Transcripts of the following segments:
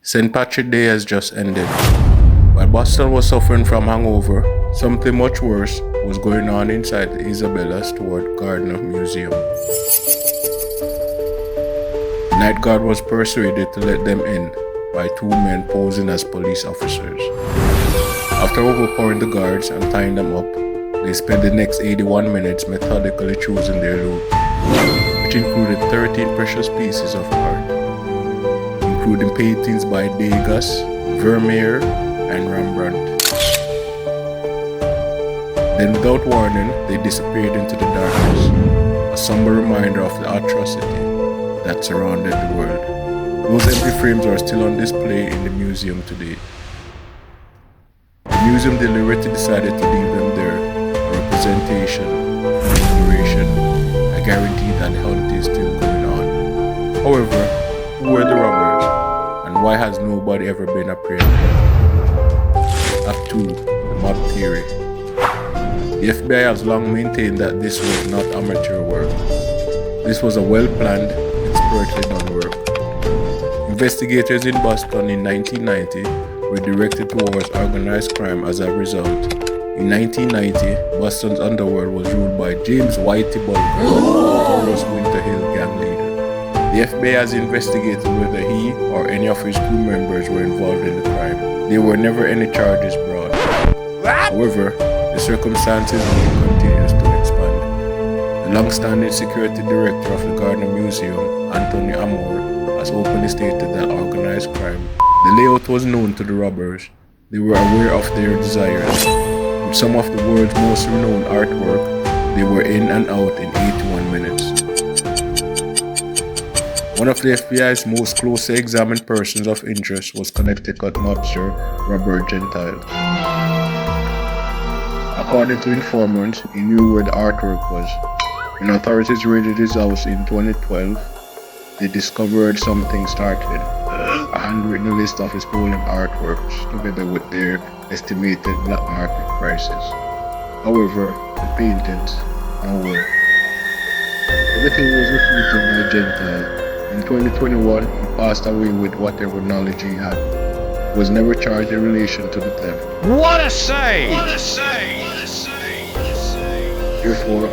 St. Patrick's Day has just ended. While Boston was suffering from hangover, something much worse was going on inside the Isabella Stewart Gardner Museum. The night guard was persuaded to let them in by two men posing as police officers. After overpowering the guards and tying them up, they spent the next 81 minutes methodically choosing their loot, which included 13 precious pieces of art, including paintings by Degas, Vermeer, and Rembrandt. Then without warning, they disappeared into the darkness, a somber reminder of the atrocity that surrounded the world. Those empty frames are still on display in the museum today. The museum deliberately decided to leave them there, a representation, an inspiration, a guarantee that the hunt is still going on. However, who were the robbers, and why has nobody ever been apprehended? Act 2. The mob theory. The FBI has long maintained that this was not amateur work. This was a well-planned, expertly done work. Investigators in Boston in 1990 were directed towards organized crime as a result. In 1990, Boston's underworld was ruled by James Whitey Bulger, a notorious Winter Hill gang leader. The FBI has investigated whether he or any of his crew members were involved in the crime. There were never any charges brought. However, the circumstances continues to expand. The long-standing security director of the Gardner Museum, Anthony Amor, has openly stated that organized crime. The layout was known to the robbers. They were aware of their desires. With some of the world's most renowned artwork, they were in and out in 81 minutes. One of the FBI's most closely examined persons of interest was Connecticut mobster Robert Gentile. According to informants, he knew where the artwork was. When authorities raided his house in 2012, they discovered something startling: a handwritten list of his stolen artworks, together with their estimated black market prices. However, the paintings, nowhere. Everything was refuted by Gentile. In 2021, he passed away with whatever knowledge he had. He was never charged in relation to the theft. What a save! Therefore,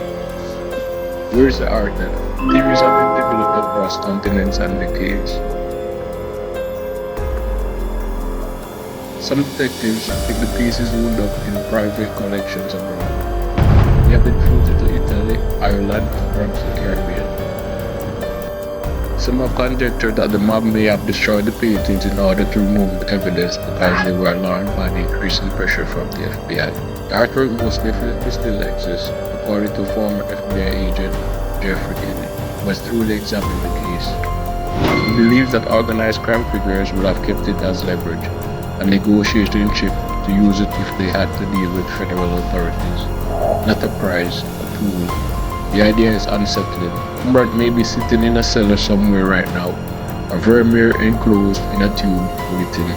where's the art then? Theories have been developed across continents and decades. Some detectives think the pieces wound up in private collections abroad. They have been floated to Italy, Ireland, and perhaps the Caribbean. Some have conjectured that the mob may have destroyed the paintings in order to remove the evidence because they were alarmed by the increasing pressure from the FBI. The artwork most definitely still exists, according to former FBI agent Jeffrey Kinney, who has truly examined the case. He believes that organized crime figures would have kept it as leverage, a negotiating chip to use it if they had to deal with federal authorities. Not a prize, a tool. The idea is unsettling. Rembrandt may be sitting in a cellar somewhere right now, a Vermeer enclosed in a tube waiting.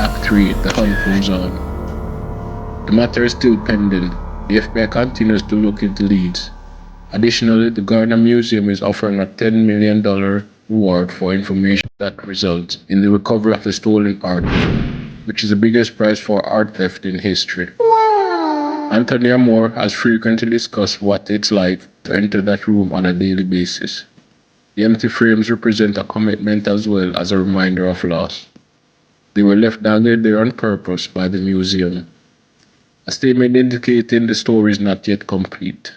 Act 3. The hunt goes on. The matter is still pending. The FBI continues to look into leads. Additionally, the Gardner Museum is offering a $10 million reward for information that results in the recovery of the stolen art, which is the biggest prize for art theft in history. Anthony Amor has frequently discussed what it's like to enter that room on a daily basis. The empty frames represent a commitment as well as a reminder of loss. They were left dangling there on purpose by the museum, a statement indicating the story is not yet complete.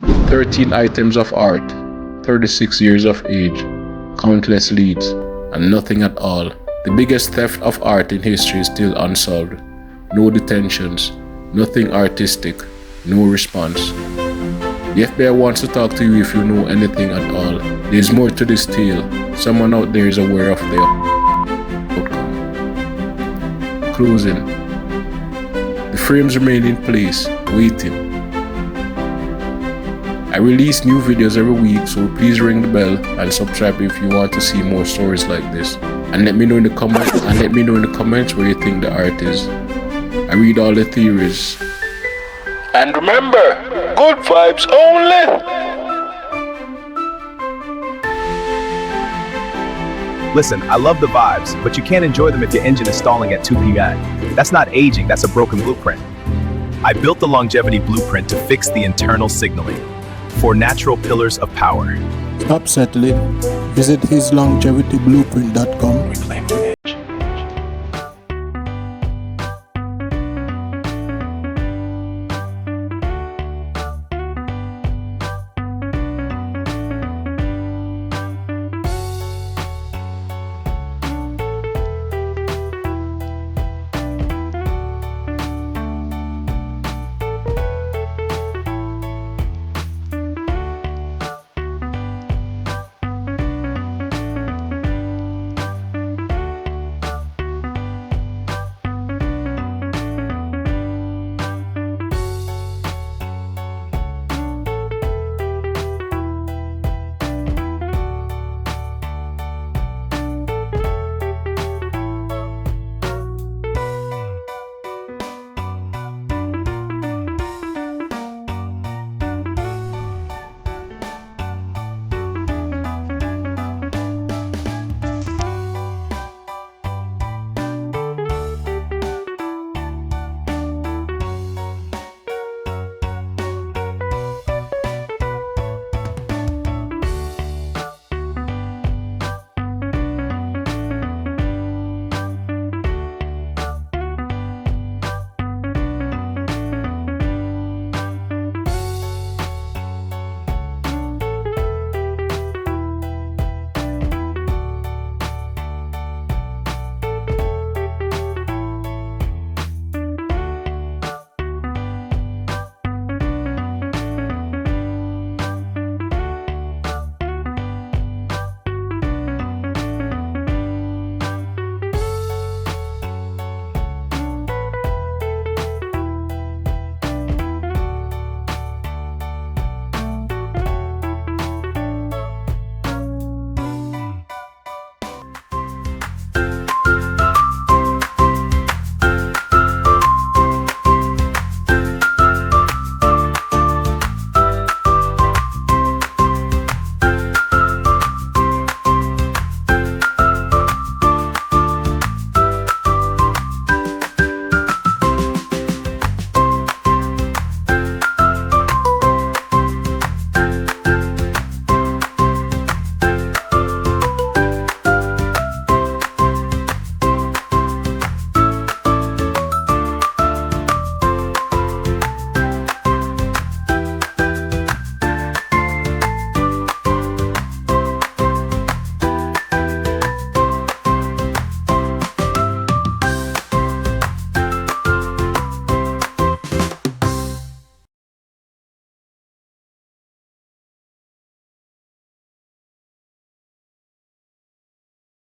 13 items of art, 36 years of age, countless leads, and nothing at all. The biggest theft of art in history is still unsolved. No detentions, nothing artistic, no response. The FBI wants to talk to you if you know anything at all. There's more to this tale. Someone out there is aware of the outcome. Closing. The frames remain in place, waiting. I release new videos every week, so please ring the bell and subscribe if you want to see more stories like this. And let me know in the comments where you think the art is. I read all the theories. And remember, good vibes only. Listen, I love the vibes, but you can't enjoy them if your engine is stalling at 2 p.m. That's not aging, that's a broken blueprint. I built the longevity blueprint to fix the internal signaling. 4 natural pillars of power. Stop settling. Visit hislongevityblueprint.com